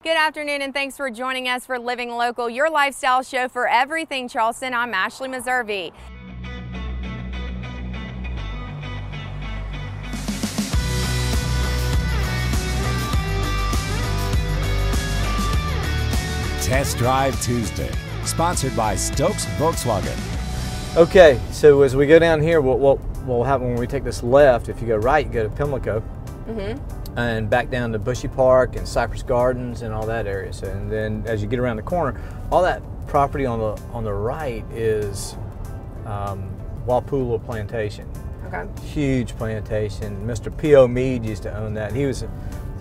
Good afternoon and thanks for joining us for Living Local, your lifestyle show for everything Charleston. I'm Ashley Meservey. Test Drive Tuesday, sponsored by Stokes Volkswagen. Okay, so as we go down here, what will happen when we take this left, if you go right, you go to Pimlico, and back down to Bushy Park and Cypress Gardens and all that area. So, and then as you get around the corner, all that property on the right is Wapula Plantation. Okay. Huge plantation. Mr. P.O. Mead used to own that. He was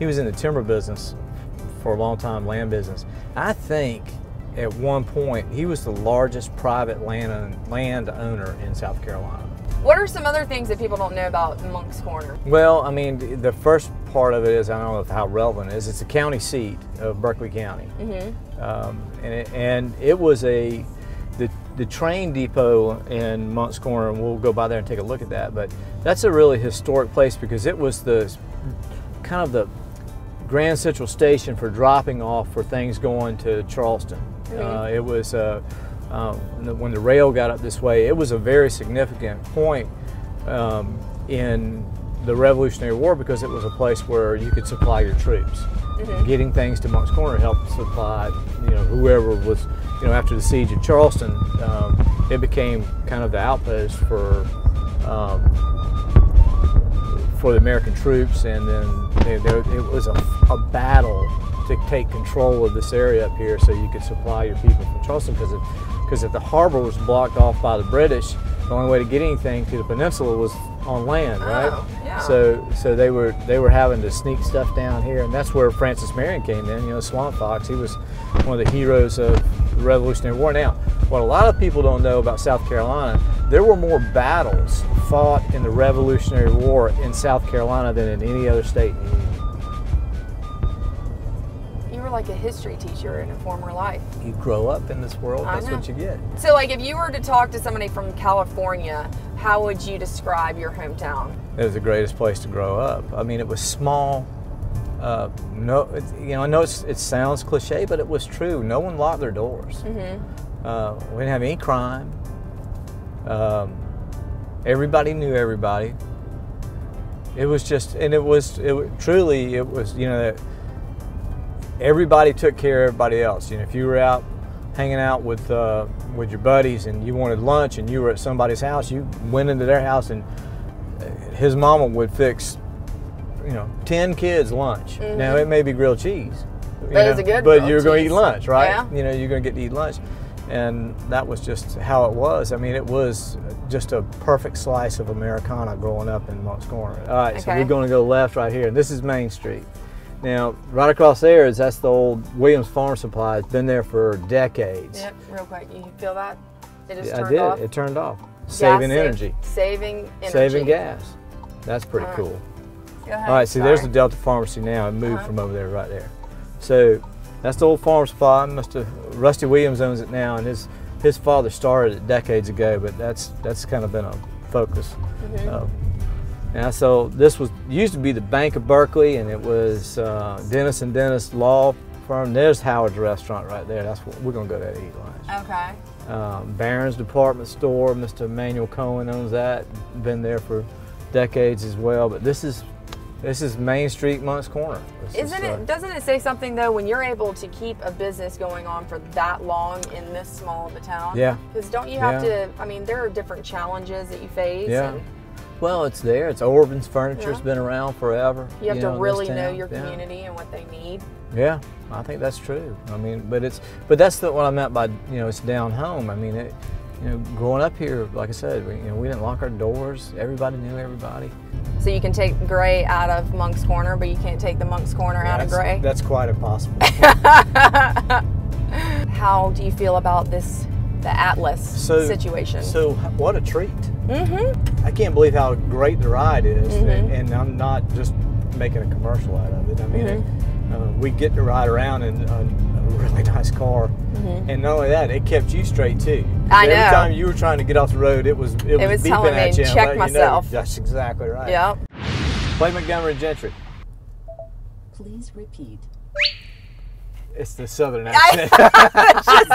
in the timber business for a long time, land business. I think at one point he was the largest private landowner in South Carolina. What are some other things that people don't know about Moncks Corner? Well, I mean, the first part of it is, I don't know how relevant it is, it's the county seat of Berkeley County. And it was the train depot in Moncks Corner, and we'll go by there and take a look at that, but that's a really historic place because it was the kind of the Grand Central Station for dropping off for things going to Charleston. It was when the rail got up this way, it was a very significant point in the Revolutionary War because it was a place where you could supply your troops. Getting things to Moncks Corner helped supply, whoever was, after the siege of Charleston, it became kind of the outpost for the American troops, and then it was a battle to take control of this area up here so you could supply your people from Charleston, because if the harbor was blocked off by the British, the only way to get anything to the peninsula was on land, right? Yeah. So they were having to sneak stuff down here, and that's where Francis Marion came in. Swamp Fox, he was one of the heroes of the Revolutionary War. Now, what a lot of people don't know about South Carolina, there were more battles fought in the Revolutionary War in South Carolina than in any other state in the Union. You were like a history teacher in a former life. You grow up in this world, that's what you get. So like if you were to talk to somebody from California, how would you describe your hometown? It was the greatest place to grow up. I mean, it was small. I know it sounds cliche, but it was true. No one locked their doors. We didn't have any crime. Everybody knew everybody. It was just, and it was everybody took care of everybody else. If you were out hanging out with your buddies and you wanted lunch and you were at somebody's house, you went into their house and his mama would fix 10 kids lunch. Now it may be grilled cheese, but you're going to eat lunch, right? Yeah. You're going to get to eat lunch, and that was just how it was. I mean, it was just a perfect slice of Americana growing up in Moncks Corner. All right, so we're going to go left right here, and this is Main Street. Now, right across there that's the old Williams Farm Supply. It's been there for decades. Yep, real quick, you feel that? It just turned off? It turned off. Saving energy. Saving energy. Saving gas. That's pretty cool. Go ahead. All right, see, there's the Delta Pharmacy now. It moved from over there right there. So that's the old farm supply. Mr. Rusty Williams owns it now, and his father started it decades ago, but that's kind of been a focus. Now, so this used to be the Bank of Berkeley, and it was Dennis and Dennis Law Firm. There's Howard's Restaurant right there. That's what we're gonna go there to eat lunch. Okay. Barron's Department Store. Mr. Emmanuel Cohen owns that. Been there for decades as well. But this is Main Street, Moncks Corner. Doesn't it say something though when you're able to keep a business going on for that long in this small of a town? Yeah. Because don't you have to? I mean, there are different challenges that you face. Yeah. Well, it's there. It's Orban's Furniture's been around forever. You have to really know your community and what they need. Yeah, I think that's true. I mean, but that's what I meant by it's down home. I mean, growing up here, like I said, we didn't lock our doors. Everybody knew everybody. So you can take Gray out of Moncks Corner, but you can't take the Moncks Corner out of Gray? That's quite impossible. How do you feel about the Atlas situation? So what a treat. I can't believe how great the ride is, and I'm not just making a commercial out of it. I mean, we get to ride around in a really nice car, and not only that, it kept you straight too. I know. Every time you were trying to get off the road, it was beeping telling me at you. Check myself. That's exactly right. Yep. Play Montgomery Gentry. Please repeat. It's the Southern accent. Just